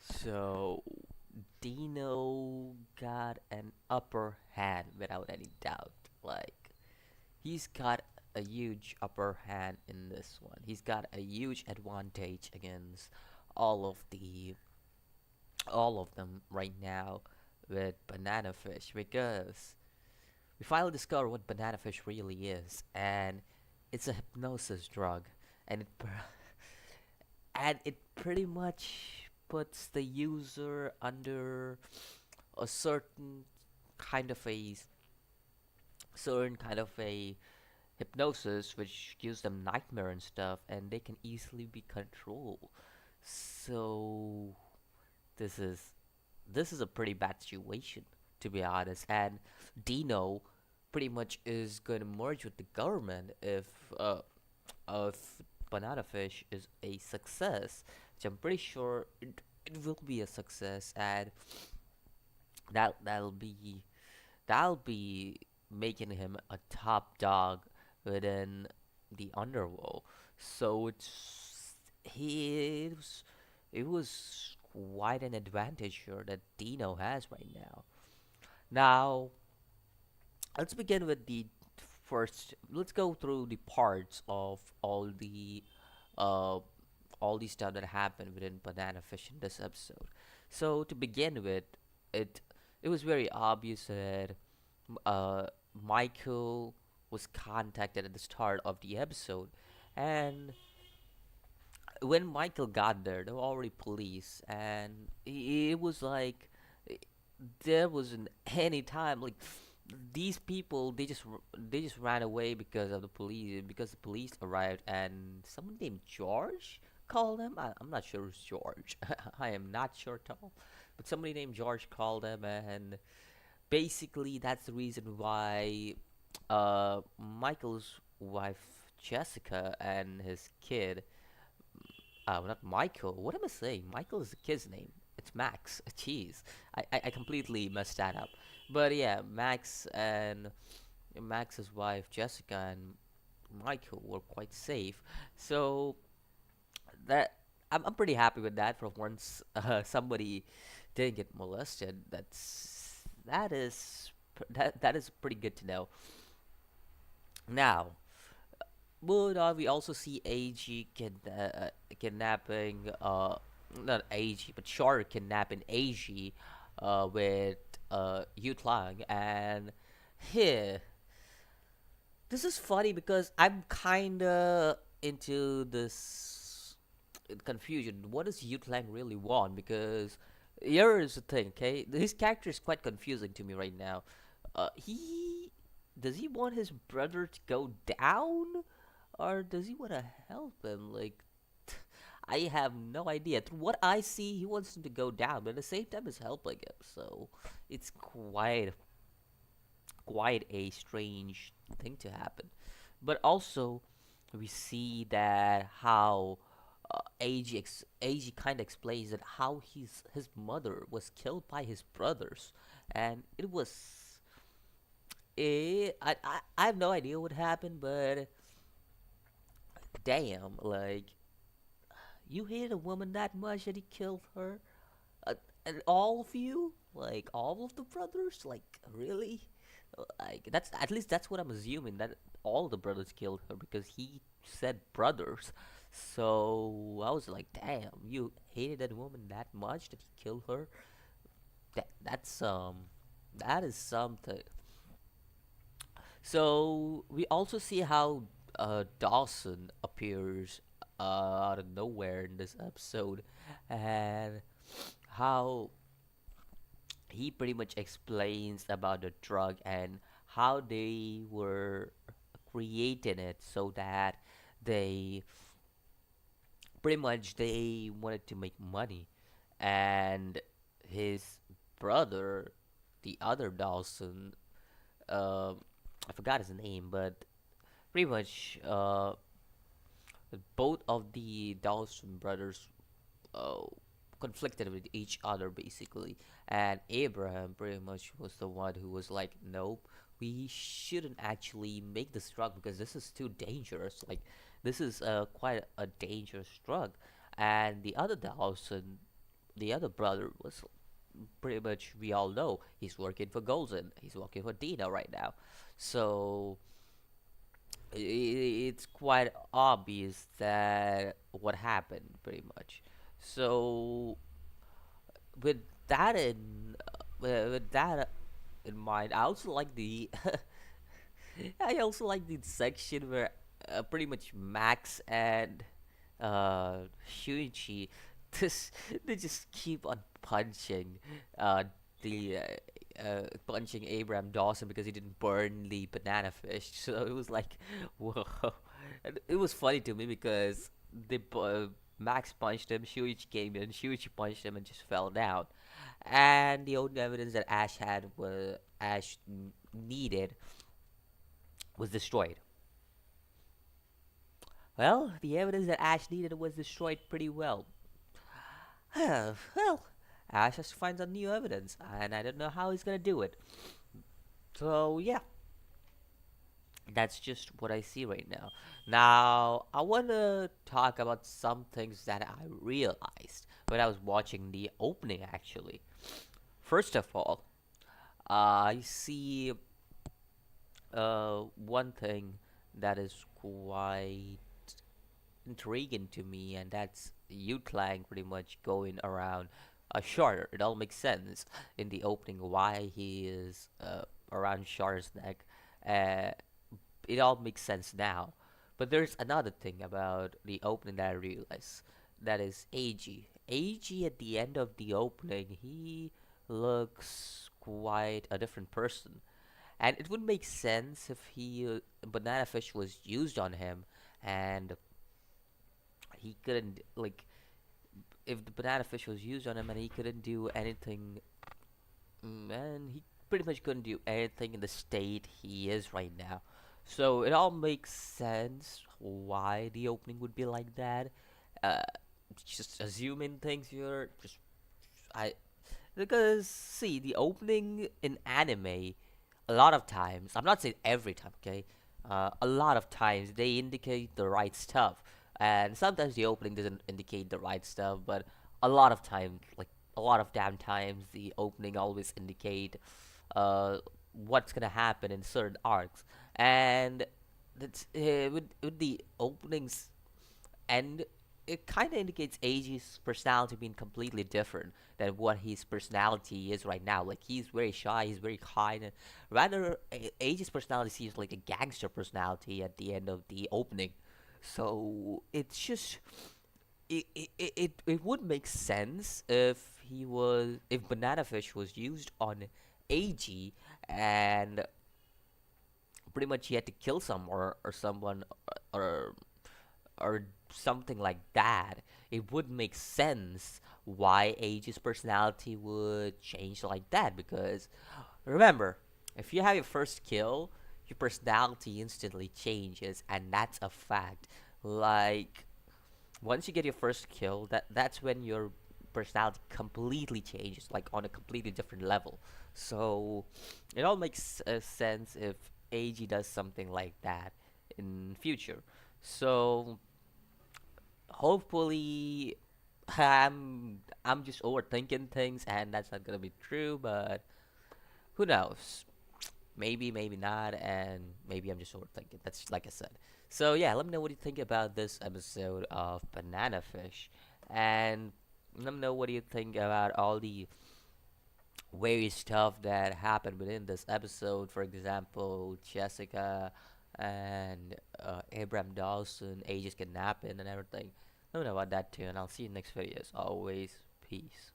So Dino got an upper hand without any doubt. Like he's got a huge upper hand in this one. He's got a huge advantage against all of the all of them right now with banana fish because we finally discovered what banana fish really is, and it's a hypnosis drug, and it pretty much puts the user under a certain kind of a hypnosis which gives them nightmare and stuff, and they can easily be controlled. So this is this is a pretty bad situation, to be honest. And Dino pretty much is going to merge with the government if banana fish is a success, which I'm pretty sure it will be a success. And that'll be that'll be making him a top dog within the underworld. So he it was quite an advantage here that Dino has right now. Now let's begin with the first. Let's go through the parts of uh all the stuff that happened within Banana Fish in this episode. So to begin with, it it was very obvious that uh, Michael was contacted at the start of the episode, and when Michael got there, there were already police, and it was like i- there wasn't any time. Like these people, they just ran away because the police arrived, and someone named George called them. I'm not sure who's George. I am not sure at all, but somebody named George called them, and basically that's the reason why Michael's wife Jessica and his kid, not Michael, what am I saying? Michael is the kid's name. It's Max. Jeez, I completely messed that up. But yeah, Max and Max's wife Jessica and Michael were quite safe. So that I'm pretty happy with that. For once, somebody didn't get molested. That is pretty good to know. Now, moving on, we also see kidnapping, not AG, but Char kidnapping AG, with Yu Lang, and here, this is funny because I'm kinda into this confusion. What does Yu Lang really want? Because here is the thing, okay? His character is quite confusing to me right now. He does he want his brother to go down, or does he want to help him? Like, I have no idea. Through what I see, he wants him to go down, but at the same time, he's helping him. So it's quite a strange thing to happen. But also, we see that how AG kind of explains that how his mother was killed by his brothers, and it was I have no idea what happened, but damn, like you hate a woman that much that he killed her, uh, and all of you, like all of the brothers, like really, like that's at least that's what I'm assuming, that all the brothers killed her because he said brothers. So I was like, damn, you hated that woman that much that you killed her. That is something. So we also see how Dawson appears out of nowhere in this episode, and how he pretty much explains about the drug and how they were creating it so that they they wanted to make money, and his brother, the other Dawson, uh, I forgot his name, but pretty much both of the Dawson brothers uh, conflicted with each other basically, and Abraham pretty much was the one who was like, nope, we shouldn't actually make this drug because this is too dangerous. Like this is quite a dangerous drug, and the other Dawson the other brother was pretty much, we all know he's working for Golden. He's working for Dina right now. So it's quite obvious that what happened pretty much. So with that in with that in mind, I also like the I also like the section where pretty much Max and Shuichi just they just keep on punching the punching Abraham Dawson because he didn't burn the banana fish. So it was like, whoa. And it was funny to me because Max punched him, Shuichi came in, Shuichi punched him and just fell down. And the only evidence that Ash needed was destroyed. Well, the evidence that Ash needed was destroyed pretty well. Well, Ash has to find some new evidence, and I don't know how he's gonna do it. So yeah, that's just what I see right now. Now, I wanna talk about some things that I realized when I was watching the opening. Actually, first of all, I see one thing that is quite intriguing to me, and that's Yutlang pretty much going around Shar. It all makes sense in the opening why he is around Shar's neck. Uh, it all makes sense now. But there's another thing about the opening that I realized. That is AG. AG at the end of the opening, he looks quite a different person. And it would make sense if banana fish was used on him and he couldn't like if the banana fish was used on him and he couldn't do anything, and he pretty much couldn't do anything in the state he is right now. So it all makes sense why the opening would be like that. Uh, just assuming things here, just I because see the opening in anime, a lot of times, I'm not saying every time, okay, a lot of times they indicate the right stuff, and sometimes the opening doesn't indicate the right stuff, but a lot of times, like a lot of damn times, the opening always indicate uh, what's gonna happen in certain arcs, and that's with the openings and it kind of indicates Eiji's personality being completely different than what his personality is right now. Like he's very shy, he's very kind, and rather Eiji's personality seems like a gangster personality at the end of the opening. So it's just it would make sense if banana fish was used on Eiji and pretty much he had to kill someone or someone or or something like that, it would make sense why Age's personality would change like that. Because remember, if you have your first kill, your personality instantly changes, and that's a fact. Like once you get your first kill, that's when your personality completely changes, like on a completely different level. So it all makes sense if AG does something like that in future. So hopefully I'm just overthinking things and that's not gonna be true, but who knows? Maybe, maybe not, and maybe I'm just overthinking. That's like I said. So yeah, let me know what you think about this episode of Banana Fish, and let me know what you think about all the weird stuff that happened within this episode. For example, Jessica and Abraham Dawson, Aegis kidnapping and everything. Let me know about that too, and I'll see you next video. As always, peace.